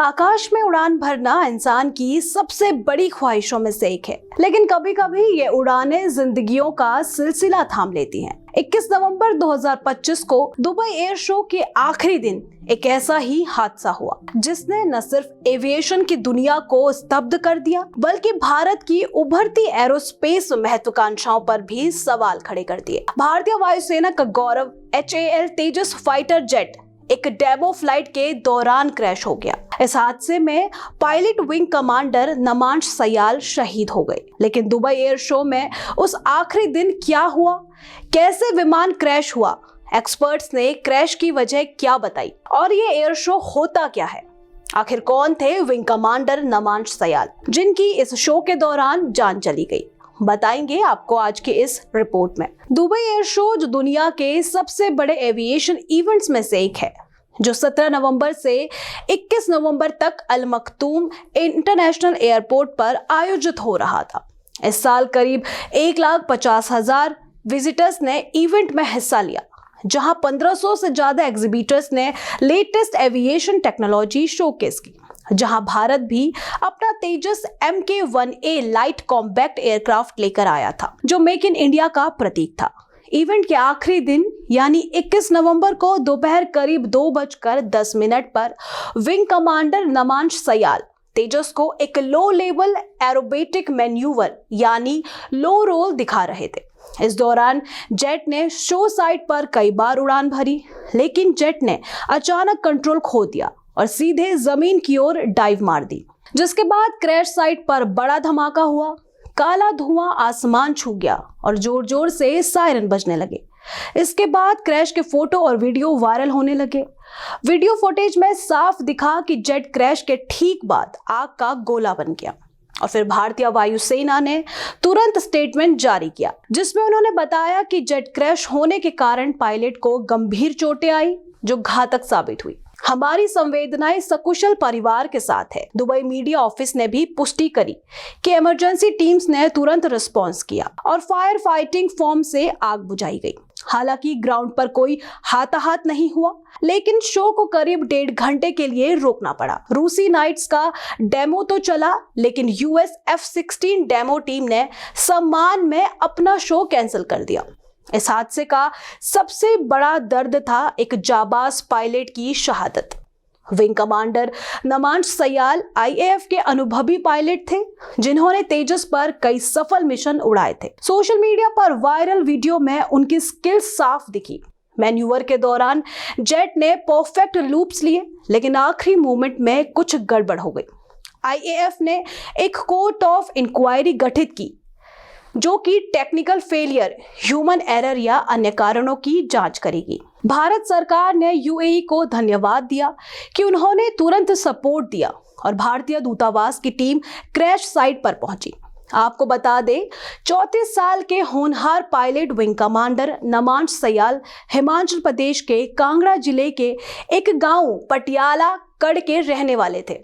आकाश में उड़ान भरना इंसान की सबसे बड़ी ख्वाहिशों में से एक है, लेकिन कभी कभी ये उड़ानें जिंदगियों का सिलसिला थाम लेती हैं। 21 नवंबर 2025 को दुबई एयर शो के आखिरी दिन एक ऐसा ही हादसा हुआ जिसने न सिर्फ एविएशन की दुनिया को स्तब्ध कर दिया, बल्कि भारत की उभरती एरोस्पेस महत्वाकांक्षाओं पर भी सवाल खड़े कर दिए। भारतीय वायुसेना का गौरव HAL तेजस फाइटर जेट एक डेमो फ्लाइट के दौरान क्रैश हो गया। इस हादसे में pilot wing commander Namansh Sayal शहीद हो गए। लेकिन दुबई एयर शो में उस आखिरी दिन क्या हुआ, कैसे विमान क्रैश हुआ, एक्सपर्ट्स ने क्रैश की वजह क्या बताई और ये एयर शो होता क्या है? आखिर कौन थे विंग कमांडर नमांश सयाल जिनकी इस शो के दौरान जान चली गई, बताएंगे आपको आज के इस रिपोर्ट में। दुबई एयर शो जो दुनिया के सबसे बड़े एविएशन इवेंट्स में से एक है, जो 17 नवंबर से 21 नवंबर तक अल मखतूम इंटरनेशनल एयरपोर्ट पर आयोजित हो रहा था। इस साल करीब 1,50,000 विजिटर्स ने इवेंट में हिस्सा लिया, जहां 1500 से ज्यादा एग्जीबिटर्स ने लेटेस्ट एविएशन टेक्नोलॉजी शोकेस की, जहां भारत भी अपना तेजस MK-1A लाइट कॉम्पैक्ट एयरक्राफ्ट लेकर आया था, जो मेक इन इंडिया का प्रतीक था। इवेंट के आखिरी दिन यानी 21 नवंबर को दोपहर करीब 2:10 पर विंग कमांडर नमांश सयाल तेजस को एक लो लेवल एरोबेटिक मैन्यूवर यानी लो रोल दिखा रहे थे। इस दौरान जेट ने शो साइट पर कई बार उड़ान भरी, लेकिन जेट ने अचानक कंट्रोल खो दिया और सीधे जमीन की ओर डाइव मार दी, जिसके बाद क्रैश साइट पर बड़ा धमाका हुआ। काला धुआं आसमान छू गया और जोर जोर से सायरन बजने लगे। इसके बाद क्रैश के फोटो और वीडियो वायरल होने लगे। वीडियो फुटेज में साफ दिखा कि जेट क्रैश के ठीक बाद आग का गोला बन गया और फिर भारतीय वायुसेना ने तुरंत स्टेटमेंट जारी किया, जिसमें उन्होंने बताया कि जेट क्रैश होने के कारण पायलट को गंभीर चोटें आई, जो घातक साबित हुई। हमारी संवेदनाएं सकुशल परिवार के साथ है। दुबई मीडिया ऑफिस ने भी पुष्टि करी कि इमरजेंसी टीम्स ने तुरंत रिस्पांस किया और फायर फाइटिंग फॉर्म से आग बुझाई गई। हालांकि ग्राउंड पर कोई हाथाहाथ नहीं हुआ, लेकिन शो को करीब 1.5 घंटे के लिए रोकना पड़ा। रूसी नाइट्स का डेमो तो चला, लेकिन US F-16 डेमो टीम ने सम्मान में अपना शो कैंसिल कर दिया। इस हादसे का सबसे बड़ा दर्द था एक जाबाज पायलट की शहादत। Wing commander Namansh Sayal IAF के अनुभवी पायलट थे, जिन्होंने तेजस पर कई सफल मिशन उड़ाए थे। सोशल मीडिया पर वायरल वीडियो में उनकी स्किल्स साफ दिखी। मैन्यूवर के दौरान जेट ने परफेक्ट लूप्स लिए, लेकिन आखिरी मोमेंट में कुछ गड़बड़ हो गई। IAF ने एक कोर्ट ऑफ इंक्वायरी गठित की, जो कि टेक्निकल फेलियर, ह्यूमन एरर या अन्य कारणों की जांच करेगी। भारत सरकार ने UAE को धन्यवाद दिया कि उन्होंने तुरंत सपोर्ट दिया और भारतीय दूतावास की टीम क्रैश साइट पर पहुंची। आपको बता दें, 34 साल के होनहार pilot wing commander Namansh Syal Himachal Pradesh के कांगड़ा जिले के एक गांव पटियाला कड़ के रहने वाले थे।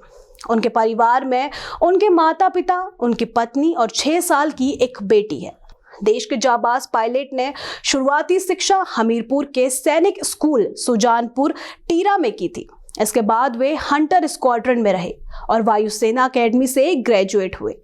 उनके परिवार में उनके माता पिता, उनकी पत्नी और 6 साल की एक बेटी है। देश के जाबाज पायलट ने शुरुआती शिक्षा हमीरपुर के सैनिक स्कूल सुजानपुर टीरा में की थी। इसके बाद वे हंटर स्क्वाड्रन में रहे और वायुसेना अकेडमी से ग्रेजुएट हुए।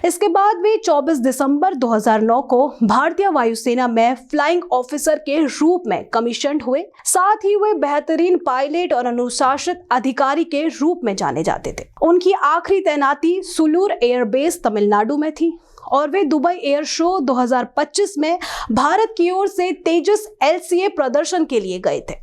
इसके बाद वे 24 दिसंबर 2009 को भारतीय वायुसेना में फ्लाइंग ऑफिसर के रूप में कमीशन्ड हुए। साथ ही वे बेहतरीन पायलट और अनुशासित अधिकारी के रूप में जाने जाते थे। उनकी आखिरी तैनाती सुलूर एयरबेस तमिलनाडु में थी और वे दुबई एयर शो 2025 में भारत की ओर से तेजस LCA प्रदर्शन के लिए गए थे।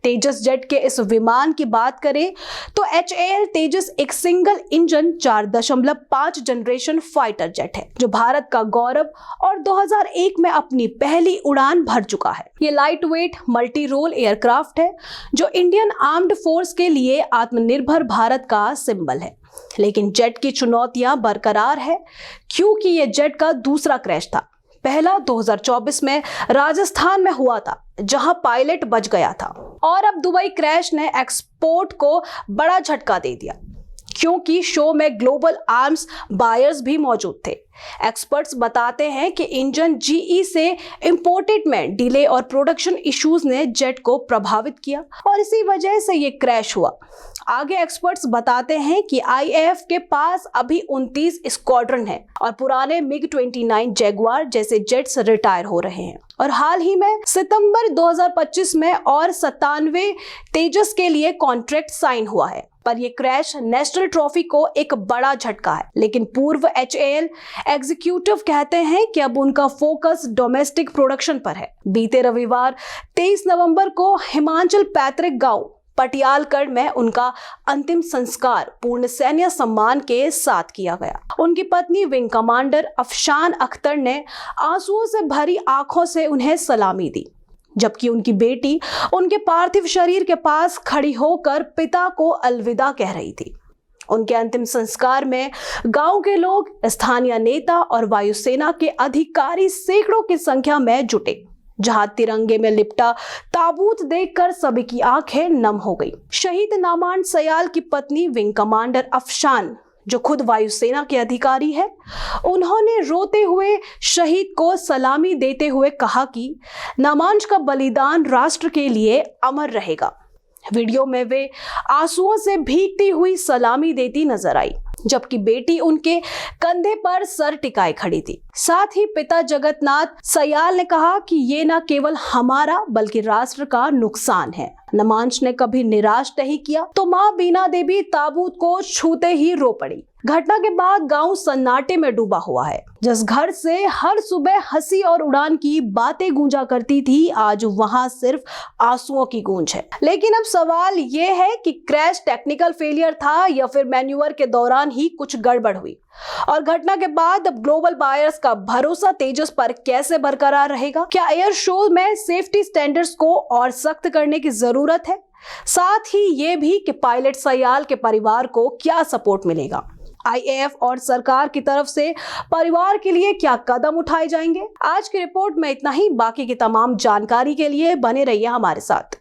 तेजस जेट के इस विमान की बात करें तो HAL तेजस एक single engine 4.5 generation fighter jet है, जो भारत का गौरव और 2001 में अपनी पहली उड़ान भर चुका है। ये light weight multi role aircraft है, जो इंडियन आर्म्ड फोर्स के लिए आत्मनिर्भर भारत का सिंबल है। लेकिन जेट की चुनौतियां बरकरार है, क्योंकि ये जेट का दूसरा क्रैश था। पहला 2024 में राजस्थान में हुआ था, जहां पायलट बच गया था, और अब दुबई क्रैश ने एक्सपोर्ट को बड़ा झटका दे दिया, क्योंकि शो में ग्लोबल आर्म्स बायर्स भी मौजूद थे। एक्सपर्ट्स बताते हैं कि इंजन GE से इंपोर्टेड में डिले और प्रोडक्शन इश्यूज ने जेट को प्रभावित किया और इसी वजह से ये क्रैश हुआ। आगे एक्सपर्ट्स बताते हैं कि आईएएफ के पास अभी 29 स्क्वाड्रन है और पुराने मिग-29 जैगुआर जैसे जेट्स रिटायर हो रहे हैं। और हाल ही में सितंबर 2025 में और 97 तेजस के लिए कॉन्ट्रैक्ट साइन हुआ है। पर यह क्रैश नेशनल ट्रॉफी को एक बड़ा झटका है। लेकिन पूर्व एचएएल एग्जीक्यूटिव कहते हैं कि अब उनका फोकस डोमेस्टिक प्रोडक्शन पर है। बीते रविवार 23 नवंबर को हिमाचल पैतृक गांव पटियालगढ़ में उनका अंतिम संस्कार पूर्ण सैन्य सम्मान के साथ किया गया। उनकी पत्नी विंग कमांडर अफशान अख्तर ने आंसुओं से भरी आंखों से उन्हें सलामी दी, जबकि उनकी बेटी उनके पार्थिव शरीर के पास खड़ी होकर पिता को अलविदा कह रही थी। उनके अंतिम संस्कार में गांव के लोग, स्थानीय नेता और वायुसेना के अधिकारी सैकड़ों की संख्या में जुटे, जहां तिरंगे में लिपटा ताबूत देखकर सभी की आंखें नम हो गई। शहीद नामान सयाल की पत्नी विंग कमांडर अफशान, जो खुद वायुसेना के अधिकारी है, उन्होंने रोते हुए शहीद को सलामी देते हुए कहा कि नामांश का बलिदान राष्ट्र के लिए अमर रहेगा। वीडियो में वे आंसुओं से भीगती हुई सलामी देती नजर आई, जबकि बेटी उनके कंधे पर सर टिकाए खड़ी थी। साथ ही पिता जगतनाथ सयाल ने कहा कि ये न केवल हमारा बल्कि राष्ट्र का नुकसान है। नामांश ने कभी निराश नहीं किया तो मां बीना देवी ताबूत को छूते ही रो पड़ी। घटना के बाद गांव सन्नाटे में डूबा हुआ है। जिस घर से हर सुबह हंसी और उड़ान की बातें गूंजा करती थी, आज वहां सिर्फ आंसुओं की गूंज है। लेकिन अब सवाल ये है कि क्रैश टेक्निकल फेलियर था या फिर मैन्यूवर के दौरान ही कुछ गड़बड़ हुई। और घटना के बाद अब ग्लोबल बायर्स का भरोसा तेजस पर कैसे बरकरार रहेगा? क्या एयर शो में सेफ्टी स्टैंडर्ड्स को और सख्त करने की जरूरत है? साथ ही ये भी कि पायलट सयाल के परिवार को क्या सपोर्ट मिलेगा? आईएएफ और सरकार की तरफ से परिवार के लिए क्या कदम उठाए जाएंगे? आज की रिपोर्ट में इतना ही। बाकी की तमाम जानकारी के लिए बने रहिए हमारे साथ।